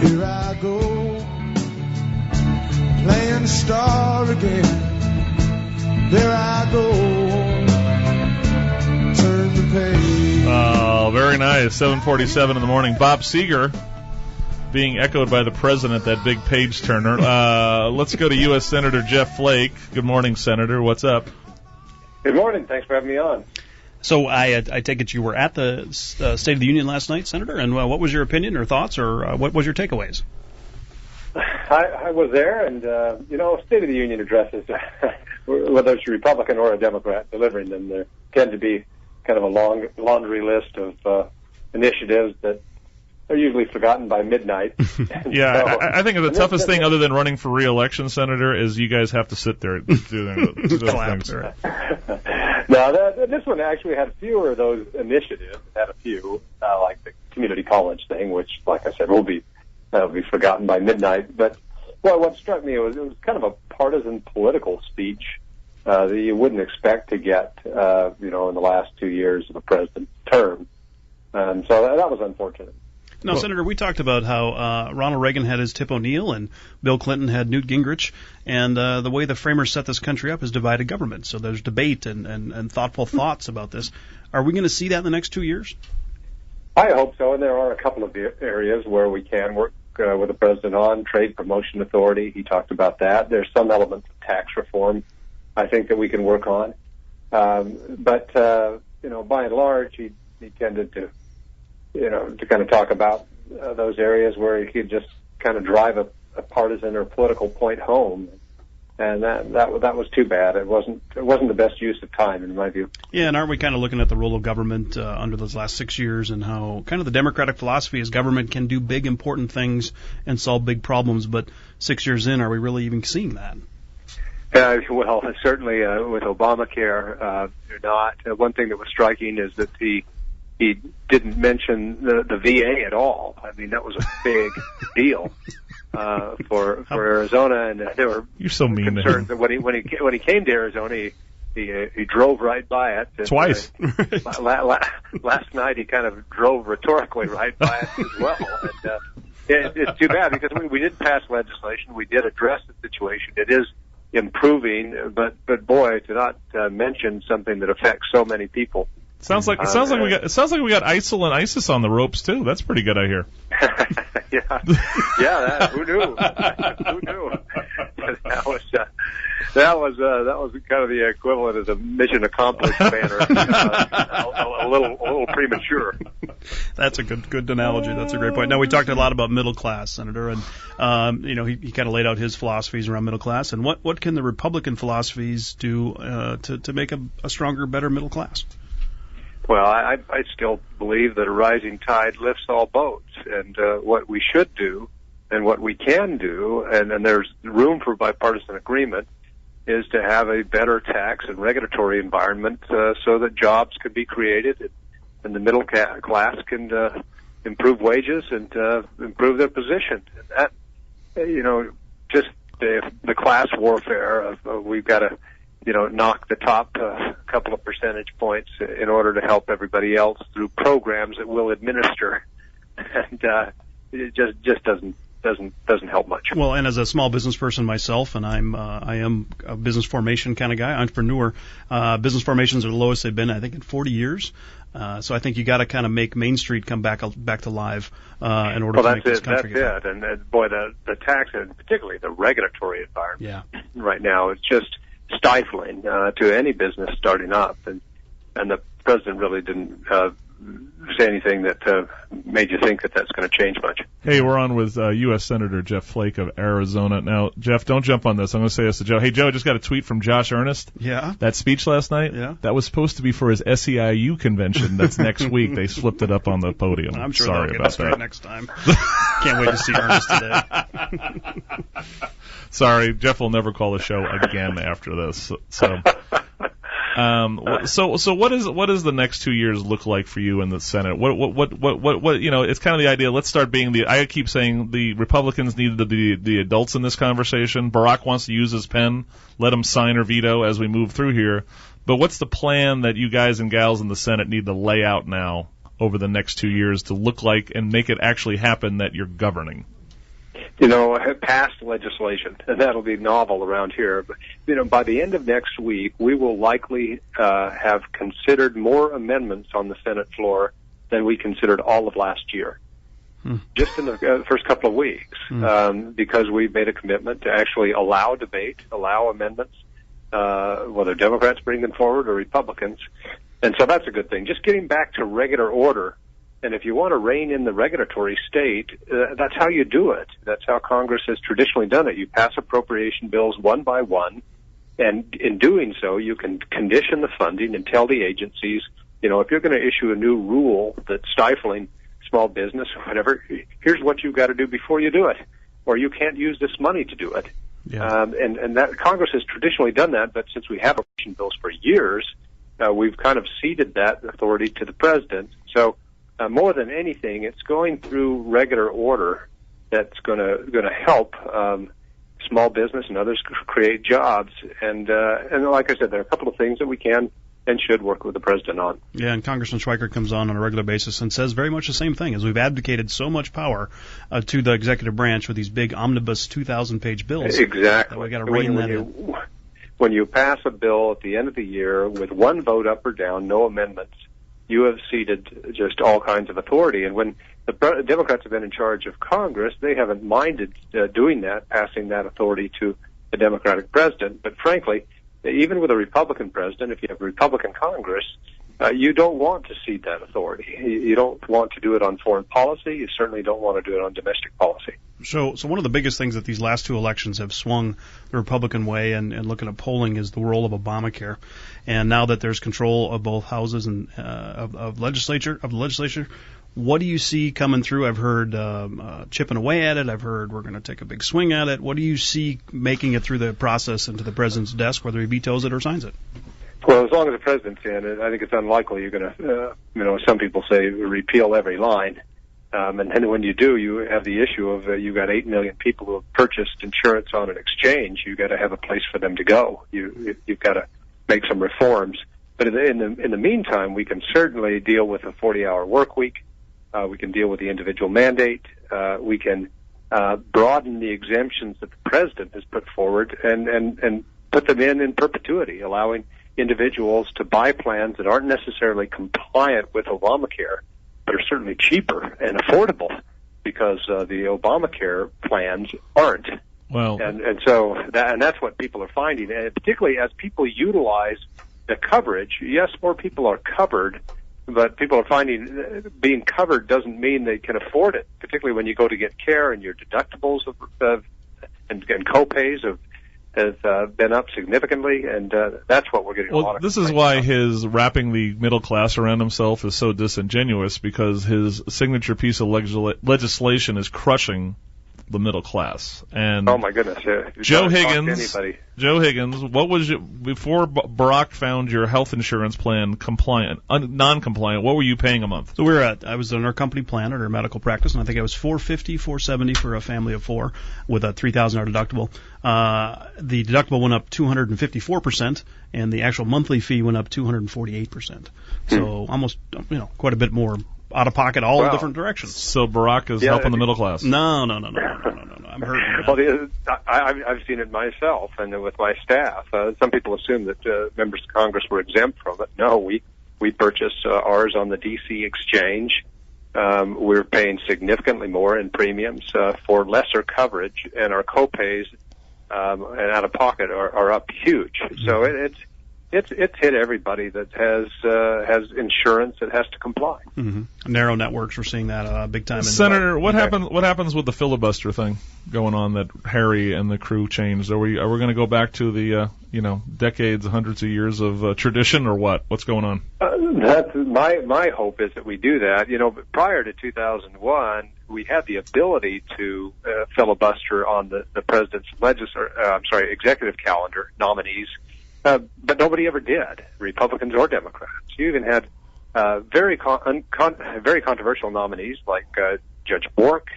Here I go, playing the star again. There I go, turn the page. Oh, very nice. 7:47 in the morning. Bob Seger being echoed by the president, that big page turner. Let's go to U.S. Senator Jeff Flake. Good morning, Senator. What's up? Good morning. Thanks for having me on. So I take it you were at the State of the Union last night, Senator, and what was your opinion or thoughts, or what was your takeaways? I was there, and, State of the Union addresses, whether it's a Republican or a Democrat delivering them, there tend to be kind of a long laundry list of initiatives that are usually forgotten by midnight. Yeah, so, I think the toughest thing other than running for re-election, Senator, is you guys have to sit there and do those things. Now, this one actually had fewer of those initiatives. It had a few, like the community college thing, which, like I said, will be forgotten by midnight. But what struck me was it was kind of a partisan political speech that you wouldn't expect to get, in the last 2 years of a president's term. And so that was unfortunate. No, Senator, we talked about how Ronald Reagan had his Tip O'Neill and Bill Clinton had Newt Gingrich, and the way the framers set this country up is divided government. So there's debate and thoughtful thoughts about this. Are we going to see that in the next 2 years? I hope so, and there are a couple of areas where we can work with the president on. Trade Promotion Authority, he talked about that. There's some elements of tax reform I think that we can work on. But by and large, he tended to kind of talk about those areas where he could just kind of drive a partisan or political point home, and that was too bad. It wasn't the best use of time, in my view. Yeah, and aren't we kind of looking at the role of government under those last 6 years, and how kind of the Democratic philosophy is government can do big, important things and solve big problems, but 6 years in, are we really even seeing that? Well, certainly with Obamacare, you're not. One thing that was striking is that he didn't mention the VA at all. I mean, that was a big deal for Arizona, and there were You're so mean concerns that when he came to Arizona, he drove right by it. And, twice. Last night he kind of drove rhetorically right by it as well. And it's too bad because we did pass legislation. We did address the situation. It is improving, but boy, to not mention something that affects so many people. Sounds like we got ISIL and ISIS on the ropes too. That's pretty good, I hear. Yeah. Who knew? That was kind of the equivalent of the mission accomplished banner. A little premature. That's a good analogy. That's a great point. Now, we talked a lot about middle class, Senator, and he kind of laid out his philosophies around middle class. And what can the Republican philosophies do to make a stronger, better middle class? Well, I still believe that a rising tide lifts all boats, and what we should do and what we can do, and there's room for bipartisan agreement, is to have a better tax and regulatory environment so that jobs can be created and the middle class can improve wages and improve their position. And that, just the class warfare of we've got to knock the top couple of percentage points in order to help everybody else through programs that we'll administer, and it just doesn't help much. Well, and as a small business person myself, and I am a business formation kind of guy, entrepreneur. Business formations are the lowest they've been, I think, in 40 years. So I think you got to kind of make Main Street come back to life in order to make this country. That's it. And boy, the tax and particularly the regulatory environment right now is just stifling to any business starting up, and the president really didn't say anything that made you think that that's going to change much. Hey, we're on with U.S. Senator Jeff Flake of Arizona. Now, Jeff, don't jump on this. I'm going to say this to Joe. Hey, Joe, I just got a tweet from Josh Earnest. Yeah. That speech last night? Yeah. That was supposed to be for his SEIU convention. That's next week. They flipped it up on the podium. I'm sure Sorry they'll get about it straight that. next time. Can't wait to see Ernest today. Sorry, Jeff will never call the show again after this. So what does the next 2 years look like for you in the Senate? What it's kind of the idea. Let's start being I keep saying the Republicans need the adults in this conversation. Barack wants to use his pen. Let him sign or veto as we move through here. But what's the plan that you guys and gals in the Senate need to lay out now over the next 2 years to look like and make it actually happen that you're governing? Pass legislation, and that'll be novel around here. But, by the end of next week, we will likely have considered more amendments on the Senate floor than we considered all of last year. Just in the first couple of weeks, because we've made a commitment to actually allow debate, allow amendments, whether Democrats bring them forward or Republicans. And so that's a good thing. Just getting back to regular order. And if you want to rein in the regulatory state, that's how you do it. That's how Congress has traditionally done it. You pass appropriation bills one by one, and in doing so, you can condition the funding and tell the agencies, if you're going to issue a new rule that's stifling small business or whatever, here's what you've got to do before you do it, or you can't use this money to do it. Yeah. And that Congress has traditionally done that, but since we have appropriation bills for years, we've kind of ceded that authority to the president. So more than anything, it's going through regular order that's going to help small business and others create jobs. And like I said, there are a couple of things that we can and should work with the president on. Yeah, and Congressman Schweikert comes on a regular basis and says very much the same thing, as we've advocated so much power to the executive branch with these big omnibus 2,000-page bills. Exactly. We got to rein that in. When you pass a bill at the end of the year with one vote up or down, no amendments, you have ceded just all kinds of authority. And when the Democrats have been in charge of Congress, they haven't minded doing that, passing that authority to the Democratic president. But frankly, even with a Republican president, if you have a Republican Congress, you don't want to cede that authority. You don't want to do it on foreign policy. You certainly don't want to do it on domestic policy. So one of the biggest things that these last two elections have swung the Republican way, and looking at polling, is the role of Obamacare. And now that there's control of both houses and of the legislature, what do you see coming through? I've heard chipping away at it. I've heard we're going to take a big swing at it. What do you see making it through the process into the president's desk, whether he vetoes it or signs it? Well, as long as the president's in it, I think it's unlikely you're going to, some people say repeal every line. And then when you do, you have the issue of you've got 8 million people who have purchased insurance on an exchange. You've got to have a place for them to go. You've got to make some reforms. But in the meantime, we can certainly deal with a 40-hour work week. We can deal with the individual mandate. We can broaden the exemptions that the president has put forward and put them in perpetuity, allowing individuals to buy plans that aren't necessarily compliant with Obamacare, but are certainly cheaper and affordable, because the Obamacare plans aren't. Well, and so that's what people are finding, and particularly as people utilize the coverage. Yes, more people are covered, but people are finding being covered doesn't mean they can afford it, particularly when you go to get care and your deductibles and co-pays have been up significantly, and that's what we're getting a lot of. This is why his wrapping the middle class around himself is so disingenuous, because his signature piece of legislation is crushing the middle class. And oh my goodness, Joe Higgins, what was before Barack found your health insurance plan non-compliant? What were you paying a month? So I was in our company plan at our medical practice, and I think I was $470 for a family of four with a $3,000 deductible. The deductible went up 254%, and the actual monthly fee went up 248%. So almost, quite a bit more out of pocket, all different directions. So Barack is helping the middle class. No. I'm hurting. Well, I've seen it myself, and with my staff. Some people assume that members of Congress were exempt from it. No, we purchased ours on the D.C. exchange. We're paying significantly more in premiums for lesser coverage, and our co-pays and out of pocket are up huge. So it's hit everybody that has insurance that has to comply. Mm-hmm. Narrow networks, we're seeing that big time. Senator, what happens with the filibuster thing going on that Harry and the crew changed? Are we going to go back to the decades, hundreds of years of tradition, or what? What's going on? That's my hope is that we do that. Prior to 2001, we had the ability to filibuster on the president's executive calendar nominees. But nobody ever did, Republicans or Democrats. You even had very controversial nominees like Judge Bork,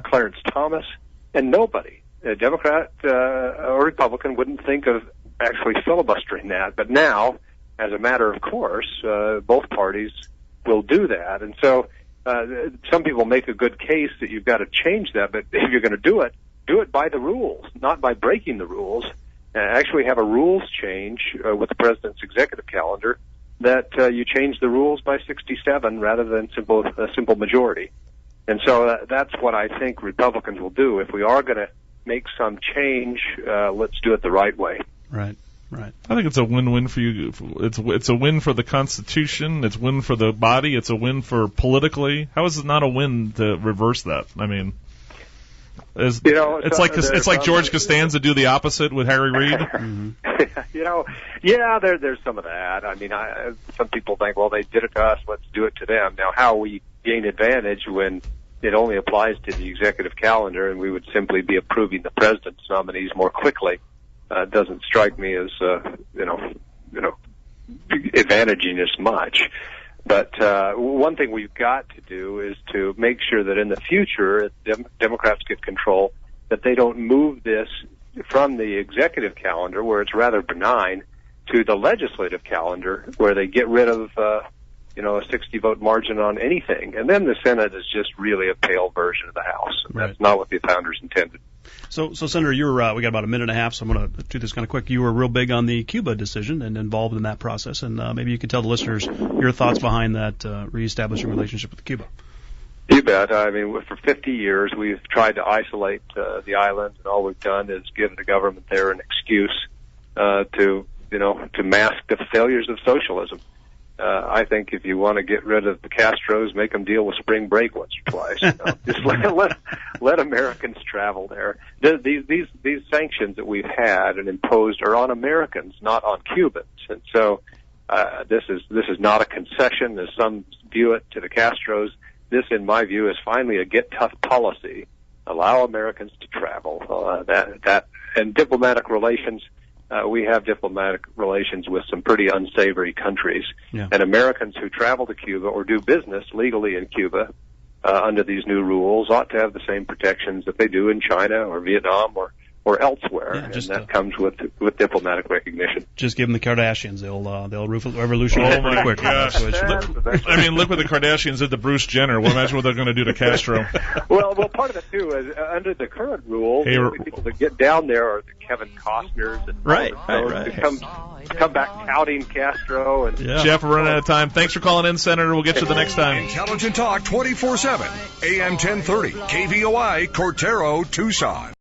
Clarence Thomas, and nobody, a Democrat or Republican, wouldn't think of actually filibustering that. But now, as a matter of course, both parties will do that. And so some people make a good case that you've got to change that, but if you're going to do it by the rules, not by breaking the rules. Actually have a rules change with the president's executive calendar that you change the rules by 67 rather than a simple majority. And so that's what I think Republicans will do. If we are going to make some change, let's do it the right way. Right. Right. I think it's a win-win for you. It's a win for the Constitution. It's a win for the body. It's a win for politically. How is it not a win to reverse that? I mean, it's like George Costanza do the opposite with Harry Reid. Mm-hmm. There's some of that. I mean, some people think, well, they did it to us, let's do it to them. Now, how we gain advantage when it only applies to the executive calendar and we would simply be approving the president's nominees more quickly doesn't strike me as advantaging as much. But one thing we've got to do is to make sure that in the future, if Democrats get control, that they don't move this from the executive calendar, where it's rather benign, to the legislative calendar, where they get rid of a 60-vote margin on anything. And then the Senate is just really a pale version of the House. And that's not what the founders intended. So Senator, we got about a minute and a half, so I'm going to do this kind of quick. You were real big on the Cuba decision and involved in that process, and maybe you could tell the listeners your thoughts behind that reestablishing relationship with Cuba. You bet. I mean, for 50 years, we've tried to isolate the island, and all we've done is give the government there an excuse to mask the failures of socialism. I think if you want to get rid of the Castros, make them deal with spring break once or twice. Just let Americans travel there. These sanctions that we've had and imposed are on Americans, not on Cubans. And so this is not a concession, as some view it, to the Castros. This, in my view, is finally a get tough policy. Allow Americans to travel. And diplomatic relations. We have diplomatic relations with some pretty unsavory countries. Yeah. And Americans who travel to Cuba or do business legally in Cuba under these new rules ought to have the same protections that they do in China or Vietnam or elsewhere. Yeah, and that comes with diplomatic recognition. Just give them the Kardashians. They'll revolutionize pretty quick. Gosh. I mean, look what the Kardashians did to Bruce Jenner. Well, imagine what they're going to do to Castro. Well, part of it, too, is under the current rule, the only people that get down there are the Kevin Costners and right. Come back touting Castro. And Jeff, we're running out of time. Thanks for calling in, Senator. We'll get you the next time. Intelligent Talk 24/7, AM 1030, KVOI, Cortero, Tucson.